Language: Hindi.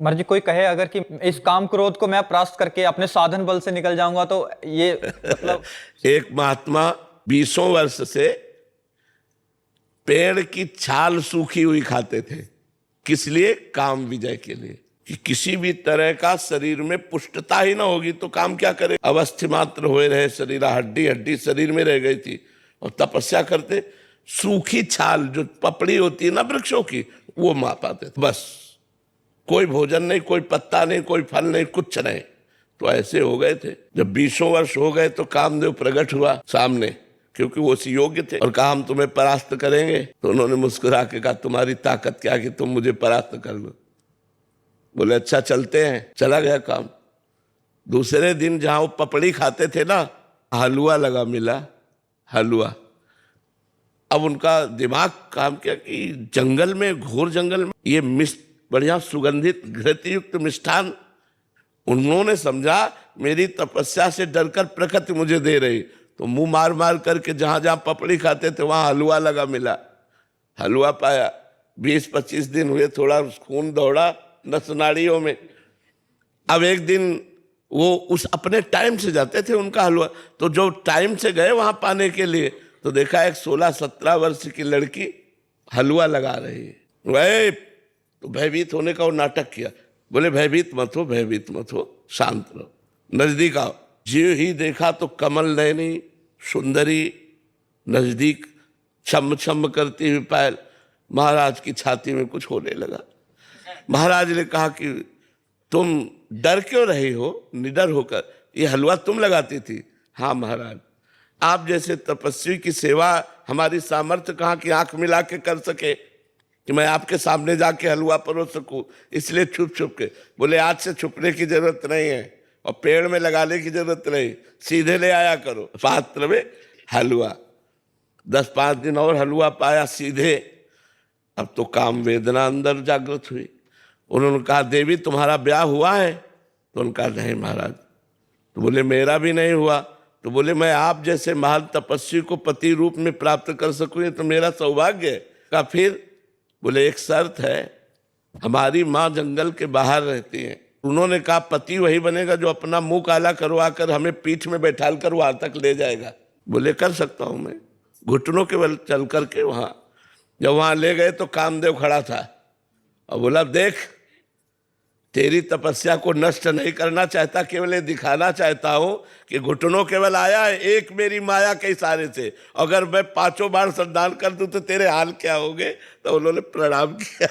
मर्जी कोई कहे अगर कि इस काम क्रोध को मैं परास्त करके अपने साधन बल से निकल जाऊंगा, तो ये मतलब एक महात्मा 20 वर्ष से पेड़ की छाल सूखी हुई खाते थे। किस लिए? काम विजय के लिए, कि किसी भी तरह का शरीर में पुष्टता ही ना होगी तो काम क्या करे। अवस्थी मात्र हुए रहे शरीर, हड्डी हड्डी शरीर में रह गई थी, और तपस्या करते सूखी छाल जो पपड़ी होती है ना वृक्षों की, वो मार पाते थे। बस कोई भोजन नहीं, कोई पत्ता नहीं, कोई फल नहीं, कुछ नहीं। तो ऐसे हो गए थे। जब 20 वर्ष हो गए तो कामदेव प्रकट हुआ सामने, क्योंकि वो उसी योग्य थे, और कहा हम तुम्हें परास्त करेंगे। तो उन्होंने मुस्कुरा के कहा तुम्हारी ताकत क्या कि तुम मुझे परास्त कर लो। बोले अच्छा चलते हैं। चला गया काम। दूसरे दिन जहां वो पपड़ी खाते थे ना, हलवा लगा मिला, हलवा। अब उनका दिमाग काम किया कि जंगल में, घोर जंगल में, ये बढ़िया सुगंधित घृतयुक्त मिष्ठान। उन्होंने समझा मेरी तपस्या से डरकर प्रकृति मुझे दे रही, तो मुंह मार मार करके जहां जहां पपड़ी खाते थे वहां हलवा लगा मिला। हलवा पाया। 20-25 दिन हुए, थोड़ा खून दौड़ा नस नाड़ियों में। अब एक दिन वो उस अपने टाइम से जाते थे उनका हलवा, तो जो टाइम से गए वहां पाने के लिए, तो देखा एक 16-17 वर्ष की लड़की हलवा लगा रही है। वह तो भयभीत होने का वो नाटक किया। बोले भयभीत मत हो, भयभीत मत हो, शांत रहो, नजदीक आओ। ज्यों ही देखा तो कमल नयनी सुंदरी नजदीक छम छम करती हुई पायल। महाराज की छाती में कुछ होने लगा। महाराज ने कहा कि तुम डर क्यों रही हो निडर होकर? ये हलवा तुम लगाती थी? हाँ महाराज, आप जैसे तपस्वी की सेवा हमारी सामर्थ्य कहाँ की आंख मिला के कर सके कि मैं आपके सामने जाके हलवा परोस सकूं, इसलिए छुप छुप के। बोले आज से छुपने की जरूरत नहीं है, और पेड़ में लगाने की जरूरत नहीं, सीधे ले आया करो पात्र में हलवा। 10-5 दिन और हलवा पाया सीधे। अब तो काम वेदना अंदर जागृत हुई। उन्होंने कहा देवी तुम्हारा ब्याह हुआ है? तो उनका नहीं महाराज। तो बोले मेरा भी नहीं हुआ। तो बोले मैं आप जैसे महान तपस्वी को पति रूप में प्राप्त कर सकूं, ये तो मेरा सौभाग्य है। कहा फिर? बोले एक शर्त है, हमारी माँ जंगल के बाहर रहती है। उन्होंने कहा पति वही बनेगा जो अपना मुंह काला करवा कर हमें पीठ में बैठाल कर वहां तक ले जाएगा। बोले कर सकता हूं मैं, घुटनों के बल चल करके वहां। जब वहां ले गए तो कामदेव खड़ा था और बोला देख, तेरी तपस्या को नष्ट नहीं करना चाहता, केवल ये दिखाना चाहता हूं कि घुटनों केवल आया है एक मेरी माया के इशारे से। अगर मैं 5 बार संधान कर दूं तो तेरे हाल क्या होंगे? तो उन्होंने प्रणाम किया।